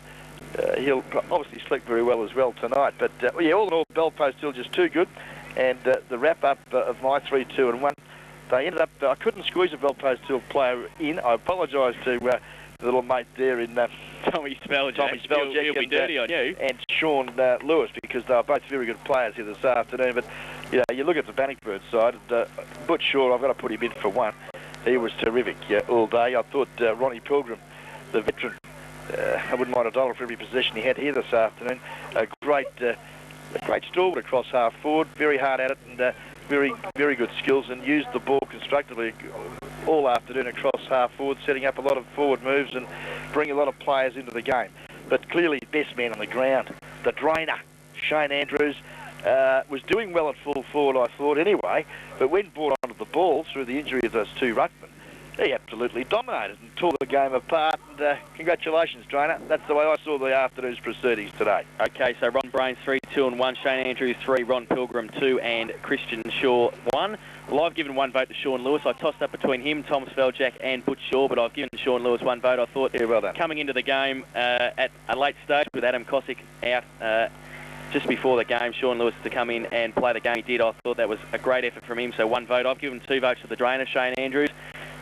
he'll obviously sleep very well as well tonight. But yeah, all in all, Belpost still just too good. And the wrap-up of my 3, 2 and 1, they ended up, I couldn't squeeze a Belpost Hill player in. I apologise to the little mate there in Tommy Sveljek. He'll be dirty on you. And Sean Lewis, because they were both very good players here this afternoon. But you look at the Bannockburn side, Butch Shaw, I've got to put him in for one. He was terrific all day. I thought Ronnie Pilgrim, the veteran, I wouldn't mind $1 for every possession he had here this afternoon. A great stalwart across half forward, very hard at it, and very good skills, and used the ball constructively all afternoon across half forward, setting up a lot of forward moves and bringing a lot of players into the game. But clearly, best man on the ground, the drainer, Shane Andrews, was doing well at full forward, I thought, anyway, but when brought onto the ball through the injury of those two ruckmen, he absolutely dominated and tore the game apart. And congratulations, trainer. That's the way I saw the afternoon's proceedings today. Okay, so Ron Brains 3, 2 and 1, Shane Andrews 3, Ron Pilgrim 2, and Christian Shaw 1. Well, I've given one vote to Sean Lewis. I tossed up between him, Tom Sveljak, and Butch Shaw, but I've given Sean Lewis one vote. I thought, yeah, well done. Coming into the game at a late stage with Adam Cosick out just before the game, Sean Lewis to come in and play the game he did, I thought that was a great effort from him. So one vote. I've given 2 votes to the drainer, Shane Andrews.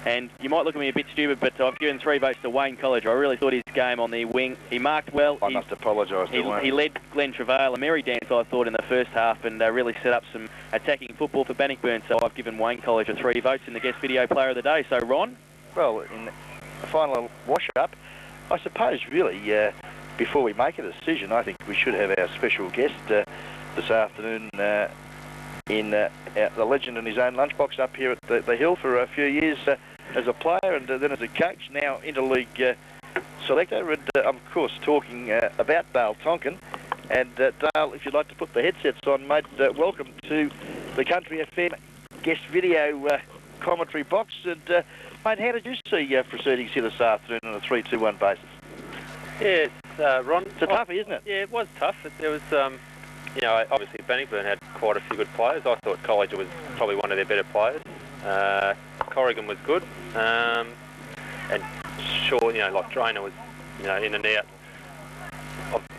And you might look at me a bit stupid, but I've given 3 votes to Wayne College. I really thought his game on the wing, he marked well. I must apologise to Wayne. He led Glenn Travail, a merry dance, I thought, in the first half, and really set up some attacking football for Bannockburn. So I've given Wayne College 3 votes in the guest video player of the day. So, Ron? Well, in the final wash-up, I suppose, really, before we make a decision, I think we should have our special guest this afternoon in the legend in his own lunchbox up here at the Hill for a few years as a player, and then as a coach, now interleague selector. And I'm, of course, talking about Dale Tonkin. And Dale, if you'd like to put the headsets on, mate, welcome to the Country FM guest video commentary box. And, mate, how did you see proceedings here this afternoon on a 3-2-1 basis? Yeah, it's, Ron... It's a toughie, isn't it? Yeah, it was tough. There was, you know, obviously Bannockburn had quite a few good players. I thought College was probably one of their better players. Corrigan was good. And sure, you know, like Drainer was, you know, in and out.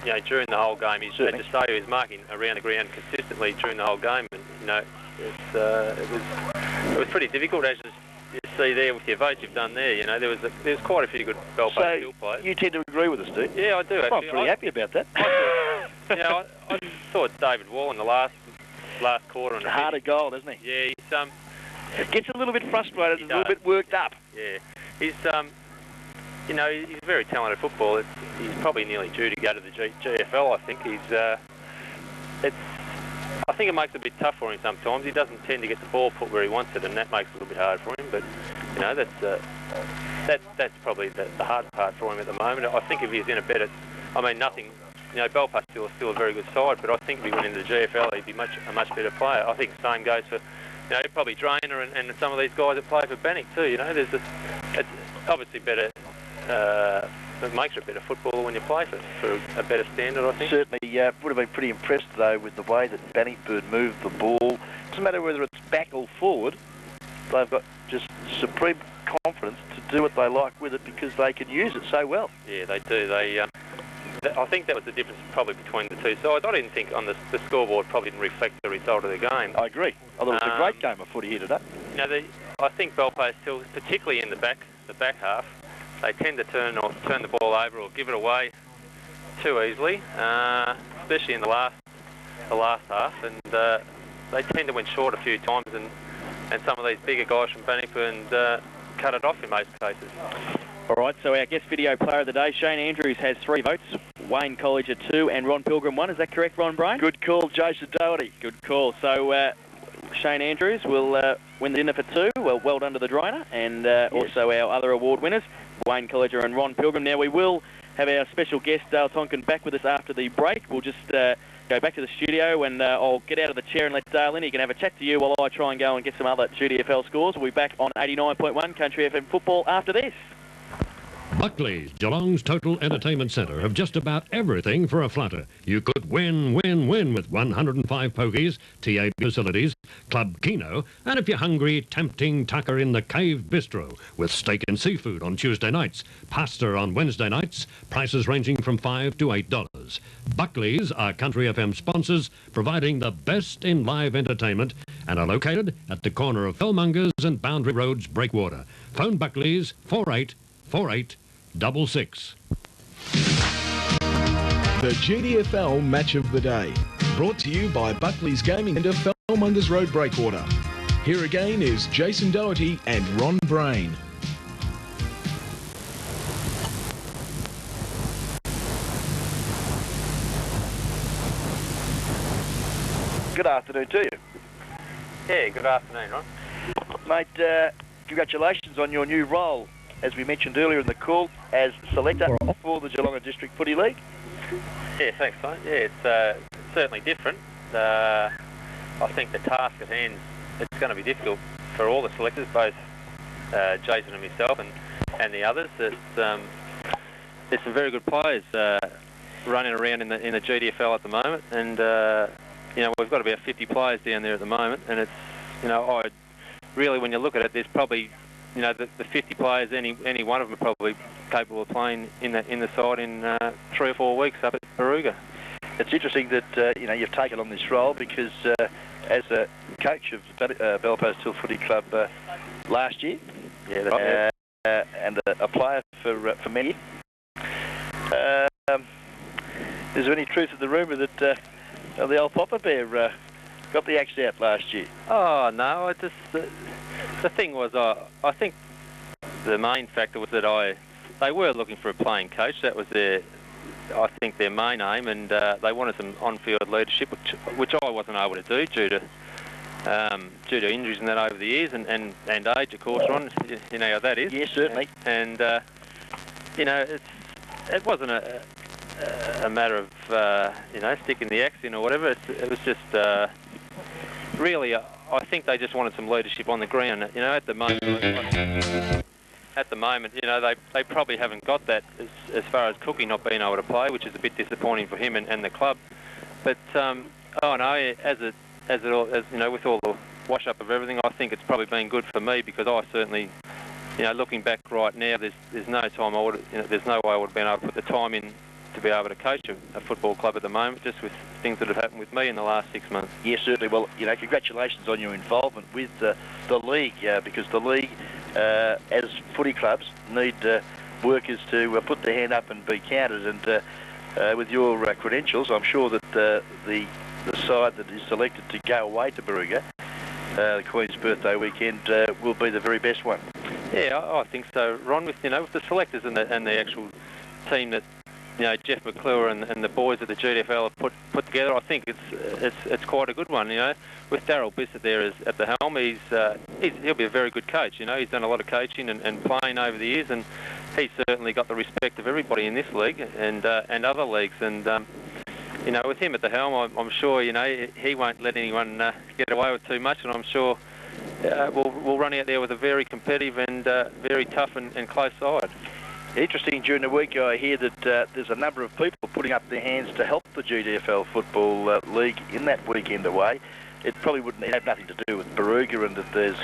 You know, during the whole game, he's had to say he was marking around the ground consistently during the whole game. And, you know, it was pretty difficult, as you see there with your votes you've done there. You know, there was quite a few good Belpost Hill players. You tend to agree with us, do you? Yeah, I do. Actually. I'm pretty happy about that. You know, I thought David Wall in the last quarter. It's a harder goal, doesn't he? Yeah, he's gets a little bit frustrated, a little bit worked up. Yeah, he's you know, he's a very talented footballer. He's probably nearly due to go to the GFL. I think I think it makes it a bit tough for him sometimes. He doesn't tend to get the ball put where he wants it, and that makes it a little bit hard for him. But know, that's probably the hard part for him at the moment. I think if he's in a better, I mean, nothing, you know, Belfast still a very good side, but I think if he went into the GFL, he'd be a much better player. I think the same goes for, you know, probably Drainer and some of these guys that play for Bannock too. You know, it's obviously better. It makes it better football when you play for a better standard, I think. Certainly would have been pretty impressed, though, with the way that Bannockburn moved the ball. Doesn't matter whether it's back or forward, they've got just supreme confidence to do what they like with it because they can use it so well. Yeah, they do. I think that was the difference probably between the two sides. I didn't think on the scoreboard probably didn't reflect the result of the game. I agree. I thought it was a great game of footy here today. You know, I think Belfast still, particularly in the back half, they tend to turn the ball over or give it away too easily, especially in the last half, and they tend to win short a few times, and some of these bigger guys from Bannockburn cut it off in most cases. All right, so our guest video player of the day, Shane Andrews, has 3 votes. Wayne Colliger 2 and Ron Pilgrim 1. Is that correct, Ron Brain? Good call, Jason Doherty. Good call. So Shane Andrews will win the dinner for 2. Well done to the Drainer, and yes. Also our other award winners, Wayne Colliger and Ron Pilgrim. Now we will have our special guest, Dale Tonkin, back with us after the break. We'll just go back to the studio, and I'll get out of the chair and let Dale in. He can have a chat to you while I try and go and get some other GDFL scores. We'll be back on 89.1 Country FM Football after this. Buckley's, Geelong's Total Entertainment Centre, have just about everything for a flutter. You could win with 105 pokies, TAB facilities, Club Kino, and if you're hungry, tempting tucker in the Cave Bistro, with steak and seafood on Tuesday nights, pasta on Wednesday nights, prices ranging from $5 to $8. Buckley's are Country FM sponsors, providing the best in live entertainment, and are located at the corner of Fellmongers and Boundary Roads, Breakwater. Phone Buckley's 484866. The GDFL Match of the Day, brought to you by Buckley's Gaming Centre, Fellmongers Road, Breakwater. Here again is Jason Doherty and Ron Brain. Good afternoon to you. Yeah, good afternoon, Ron. Mate, congratulations on your new role, as we mentioned earlier in the call, as selector for the Geelong District Footy League. Yeah, thanks, mate. Yeah, it's certainly different. I think the task at hand, it's going to be difficult for all the selectors, both Jason and myself and the others. There's some very good players running around in the GDFL at the moment, and you know, we've got about 50 players down there at the moment, and it's, you know, really, when you look at it, there's probably, you know, the 50 players, any one of them are probably capable of playing in the side in 3 or 4 weeks up at Baruga. It's interesting that you know, you've taken on this role because as a coach of Belfast Hill Footy Club last year, and a player for many. Is there any truth to the rumour that the old Papa Bear got the axe out last year? Oh no, the thing was, I think the main factor was that they were looking for a playing coach. That was I think their main aim, and they wanted some on-field leadership, which I wasn't able to do due to injuries and that over the years, and age, of course, Ron. You know how that is. Yes, certainly. And you know, it wasn't a matter of you know, sticking the axe in or whatever. It was just really, I think they just wanted some leadership on the ground. You know, at the moment, you know, they probably haven't got that as far as Cookie not being able to play, which is a bit disappointing for him and the club. But oh no, as you know, with all the wash up of everything, I think it's probably been good for me, because I certainly, you know, looking back right now, there's no time there's no way I would have been able to put the time in to be able to coach a football club at the moment, just with things that have happened with me in the last 6 months. Yes, certainly. Well, you know, congratulations on your involvement with the league, because the league, as footy clubs, need workers to put their hand up and be counted. And with your credentials, I'm sure that the side that is selected to go away to Baruga, the Queen's birthday weekend, will be the very best one. Yeah, I think so, Ron. With the selectors and the actual team that, Jeff McClure and the boys at the GDFL have put together. I think it's quite a good one. With Daryl Bissett there at the helm, he'll be a very good coach. He's done a lot of coaching and playing over the years, and he's certainly got the respect of everybody in this league and other leagues. And with him at the helm, I'm sure he won't let anyone get away with too much, and I'm sure we'll run out there with a very competitive and very tough and close side. Interesting, during the week I hear that there's a number of people putting up their hands to help the GDFL Football League in that weekend away. It probably wouldn't have nothing to do with Baruga, and that there's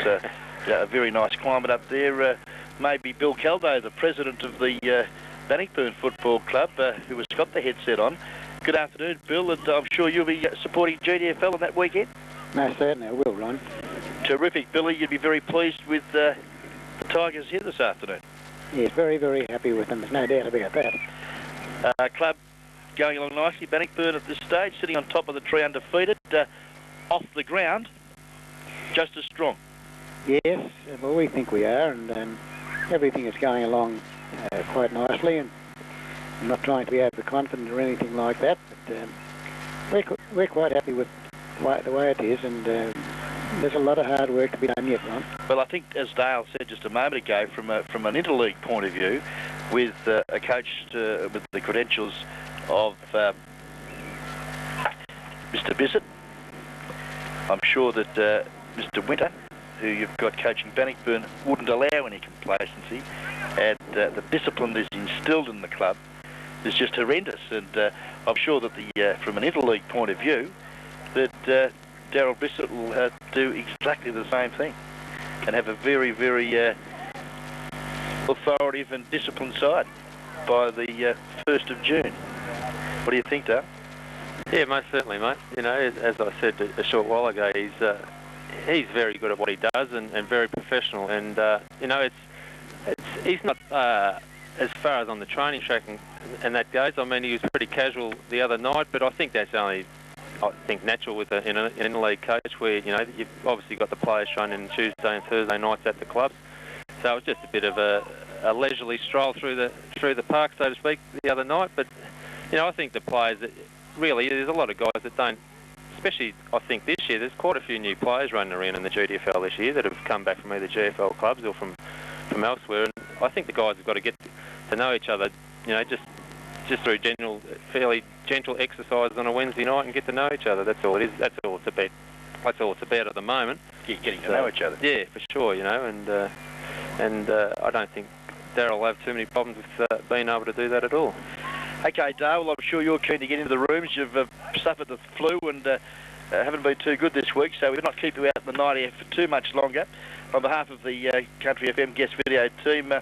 a very nice climate up there. Maybe Bill Caldo, the president of the Bannockburn Football Club, who has got the headset on. Good afternoon, Bill, and I'm sure you'll be supporting GDFL on that weekend. No, certainly I will, Ron. Terrific, Billy. You'd be very pleased with the Tigers here this afternoon. Yes, very, very happy with them. There's no doubt about that. Club going along nicely. Bannockburn at this stage, sitting on top of the tree undefeated. Off the ground, just as strong. Yes, well, we think we are, and everything is going along quite nicely. And I'm not trying to be overconfident or anything like that, but we're quite happy with the way it is, and there's a lot of hard work to be done yet, Ron. Well, I think, as Dale said just a moment ago, from an interleague point of view, with a coach with the credentials of Mr. Bissett, I'm sure that Mr. Winter, who you've got coaching Bannockburn, wouldn't allow any complacency, and the discipline that's instilled in the club is just horrendous. And I'm sure that from an interleague point of view, that Daryl Bissett will do exactly the same thing and have a very, very authoritative and disciplined side by the 1st of June. What do you think, Dale? Yeah, most certainly, mate. As I said a short while ago, he's very good at what he does and very professional. And he's not as far as on the training track and that goes. I mean, he was pretty casual the other night, but I think that's only natural with an interleague coach, where you've obviously got the players training Tuesday and Thursday nights at the club. So it was just a bit of a leisurely stroll through the park, so to speak, the other night. But I think the players, really, there's a lot of guys that don't, especially I think this year, there's quite a few new players running around in the GDFL this year that have come back from either GFL clubs or from elsewhere. And I think the guys have got to get to know each other, just through fairly gentle exercise on a Wednesday night and get to know each other. That's all it is. That's all it's about. That's all it's about at the moment. Getting to know each other. Yeah, for sure. And I don't think Daryl will have too many problems with being able to do that at all. Okay, Dale, well, I'm sure you're keen to get into the rooms. You've suffered the flu and haven't been too good this week, so we'll not keep you out in the night air for too much longer. On behalf of the Country FM guest video team,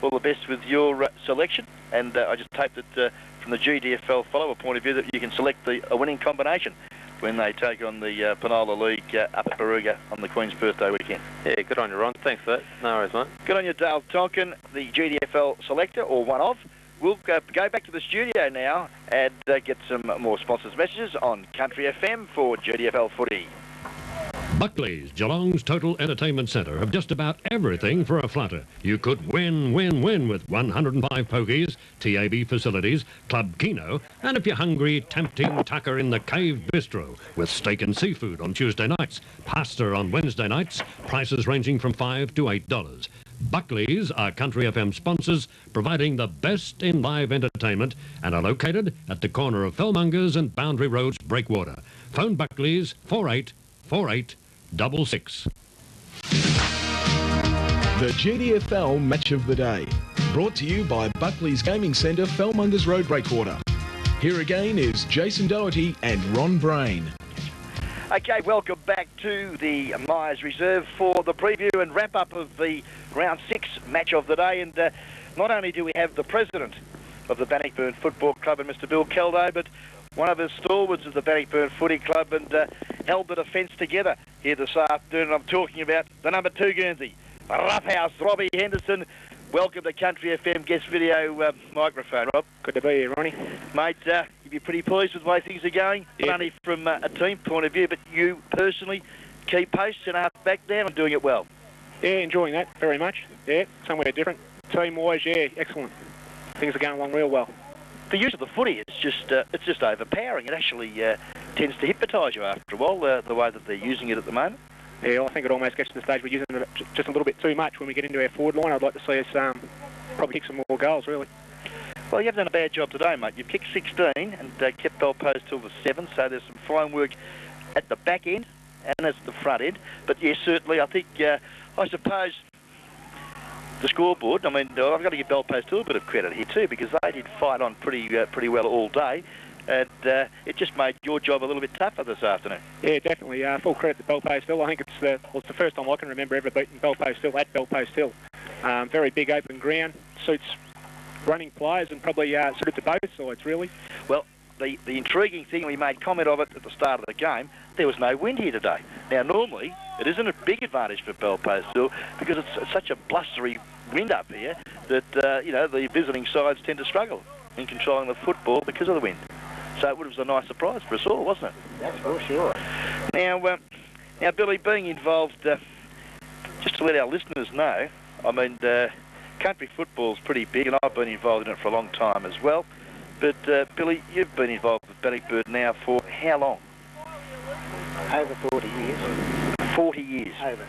all the best with your selection. And I just hope that from the GDFL follower point of view that you can select a winning combination when they take on the Penola League up at Baruga on the Queen's Birthday weekend. Yeah, good on you, Ron. Thanks for that. No worries, mate. Good on you, Dale Tonkin, the GDFL selector, or one of. We'll go back to the studio now and get some more sponsors' messages on Country FM for GDFL footy. Buckley's, Geelong's Total Entertainment Centre, have just about everything for a flutter. You could win with 105 pokies, TAB facilities, Club Kino, and if you're hungry, tempting tucker in the Cave Bistro with steak and seafood on Tuesday nights, pasta on Wednesday nights, prices ranging from $5 to $8. Buckley's are Country FM sponsors, providing the best in live entertainment, and are located at the corner of Fellmongers and Boundary Roads, Breakwater. Phone Buckley's 484866. The GDFL Match of the Day, brought to you by Buckley's Gaming Centre, Fellmongers Road, Breakwater. Here again is Jason Doherty and Ron Brain. Okay, welcome back to the Myers Reserve for the preview and wrap-up of the Round 6 Match of the Day. And not only do we have the president of the Bannockburn Football Club and Mr. Bill Caldo, but one of the stalwarts of the Bannockburn Footy Club, and held the defence together here this afternoon. I'm talking about the number 2 Guernsey, Roughhouse Robbie Henderson. Welcome to Country FM guest video microphone, Rob. Good to be here, Ronnie. Mate, you'd be pretty pleased with the way things are going, yeah. Not only from a team point of view, but you personally keep pace and are back down and doing it well. Yeah, enjoying that very much. Yeah, somewhere different. Team-wise, yeah, excellent. Things are going along real well. the use of the footy, it's just overpowering. It actually tends to hypnotise you after a while, the way that they're using it at the moment. Yeah, I think it almost gets to the stage we're using it just a little bit too much when we get into our forward line. I'd like to see us probably kick some more goals, really. Well, you haven't done a bad job today, mate. You've kicked 16 and kept goal post till the 7, so there's some fine work at the back end and at the front end. But yes, certainly, I think, I suppose, the scoreboard, I mean, I've got to give Belpost a little bit of credit here too, because they did fight on pretty well all day, and it just made your job a little bit tougher this afternoon. Yeah, definitely. Full credit to Belpost Hill. I think it's the first time I can remember ever beating Belpost Hill at Belpost Hill. Very big open ground, suits running players, and probably suited to both sides, really. Well, the intriguing thing, we made comment of it at the start of the game, there was no wind here today. Now, normally, it isn't a big advantage for Belpost Hill because it's such a blustery wind up here that, you know, the visiting sides tend to struggle in controlling the football because of the wind. So it was a nice surprise for us all, wasn't it? That's for sure. Now, Billy, being involved, just to let our listeners know, I mean, country football's pretty big, and I've been involved in it for a long time as well. But, Billy, you've been involved with Bannockburn now for how long? Over 40 years. 40 years. Over.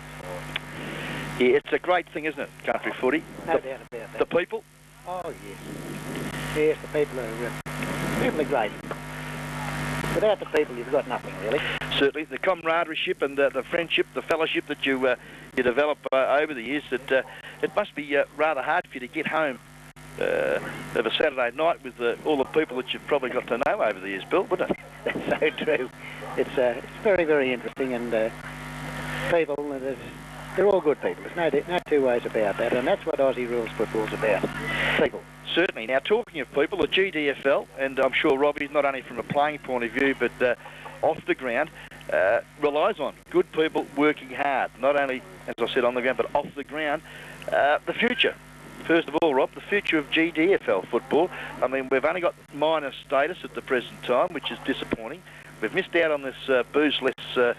Yeah, it's a great thing, isn't it, country footy? No doubt about that. The people? Oh, yes. Yes, the people are great. Without the people, you've got nothing, really. Certainly. The camaraderie and the friendship, the fellowship that you develop over the years, that it must be rather hard for you to get home of a Saturday night with all the people that you've probably got to know over the years, Bill, wouldn't it? That's so true. It's very, very interesting, and people, they're all good people. There's no two ways about that, and that's what Aussie rules football's about. People. Certainly. Now, talking of people, the GDFL, and I'm sure Robbie, not only from a playing point of view, but off the ground, relies on good people working hard, not only, as I said, on the ground, but off the ground. The future. First of all, Rob, the future of GDFL football. I mean, we've only got minor status at the present time, which is disappointing. We've missed out on this booze-less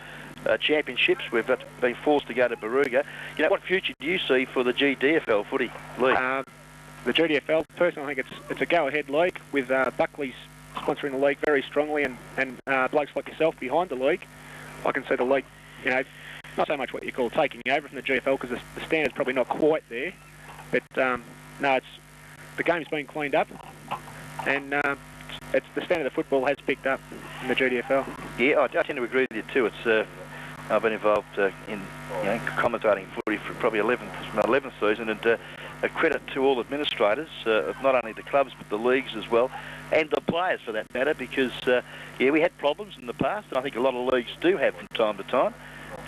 championships. We've been forced to go to Baruga. You know, what future do you see for the GDFL footy league? The GDFL, personally, I think it's a go-ahead league with Buckley's sponsoring the league very strongly, and blokes like yourself behind the league. I can see the league, you know, not so much what you call taking over from the GFL, because the standard's probably not quite there. But no, the game's been cleaned up, and it's the standard of football has picked up in the GDFL. Yeah, I tend to agree with you too. It's I've been involved in commentating footy for probably my 11th season, and a credit to all administrators of not only the clubs but the leagues as well, and the players for that matter, because yeah, we had problems in the past, and I think a lot of leagues do have from time to time.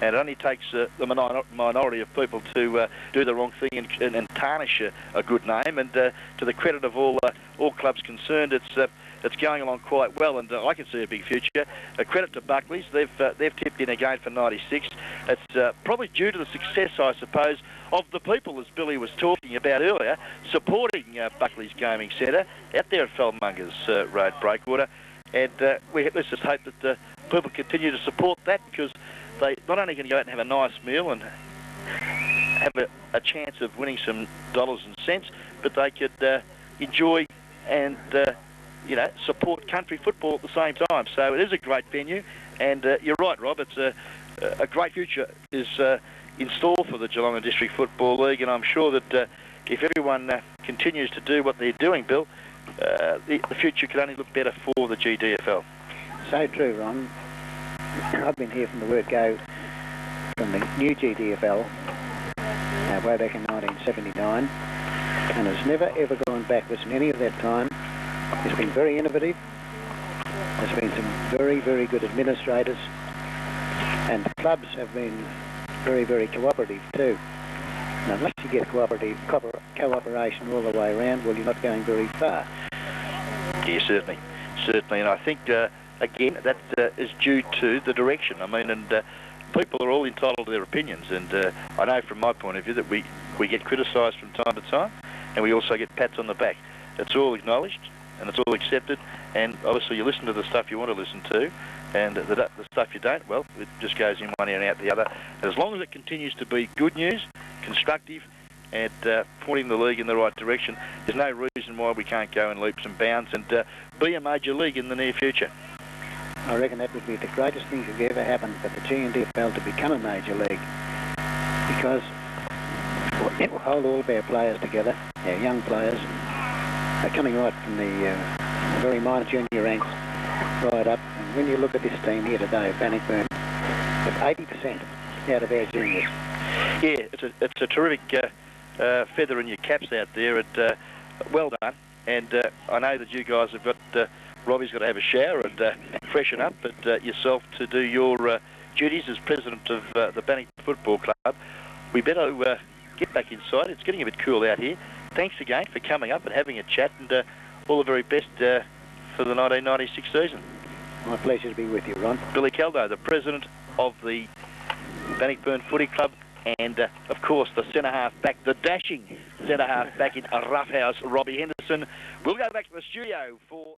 And it only takes the minority of people to do the wrong thing and tarnish a good name. And to the credit of all clubs concerned, it's going along quite well, and I can see a big future. A credit to Buckley's; they've tipped in again for '96. It's probably due to the success, I suppose, of the people, as Billy was talking about earlier, supporting Buckley's Gaming Centre out there at Feldmongers Road, Breakwater. And let's just hope that people continue to support that, because they not only can go out and have a nice meal and have a chance of winning some dollars and cents, but they could enjoy and support country football at the same time. So it is a great venue, and you're right, Rob. It's a great future is in store for the Geelong District Football League, and I'm sure that if everyone continues to do what they're doing, Bill, the future could only look better for the GDFL. So true, Ron. I've been here from the word go from the new GDFL way back in 1979, and has never ever gone backwards in any of that time. It's been very innovative. There's been some very, very good administrators, and the clubs have been very, very cooperative too. And unless you get cooperation all the way around, well, you're not going very far. Yeah, certainly. And I think again, that is due to the direction. I mean, and people are all entitled to their opinions, and I know from my point of view that we get criticised from time to time, and we also get pats on the back. It's all acknowledged, and it's all accepted, and obviously you listen to the stuff you want to listen to, and the stuff you don't, well, it just goes in one ear and out the other. And as long as it continues to be good news, constructive, and pointing the league in the right direction. There's no reason why we can't go in leaps and bounds and be a major league in the near future. I reckon that would be the greatest thing that could ever happen for the GNDFL to become a major league, because it will hold all of our players together, our young players, coming right from the very minor junior ranks right up. And when you look at this team here today, Bannockburn, with 80% out of our juniors. Yeah, it's a terrific feather in your caps out there. Well done. And I know that you guys have got, Robbie's got to have a shower and freshen up, but yourself to do your duties as president of the Bannock Football Club. We better get back inside. It's getting a bit cool out here. Thanks again for coming up and having a chat, and all the very best for the 1996 season. My pleasure to be with you, Ron. Billy Caldo, the president of the Bannockburn Footy Club, and of course the centre-half back, the dashing centre-half back in a rough house, Robbie Henderson. We'll go back to the studio for...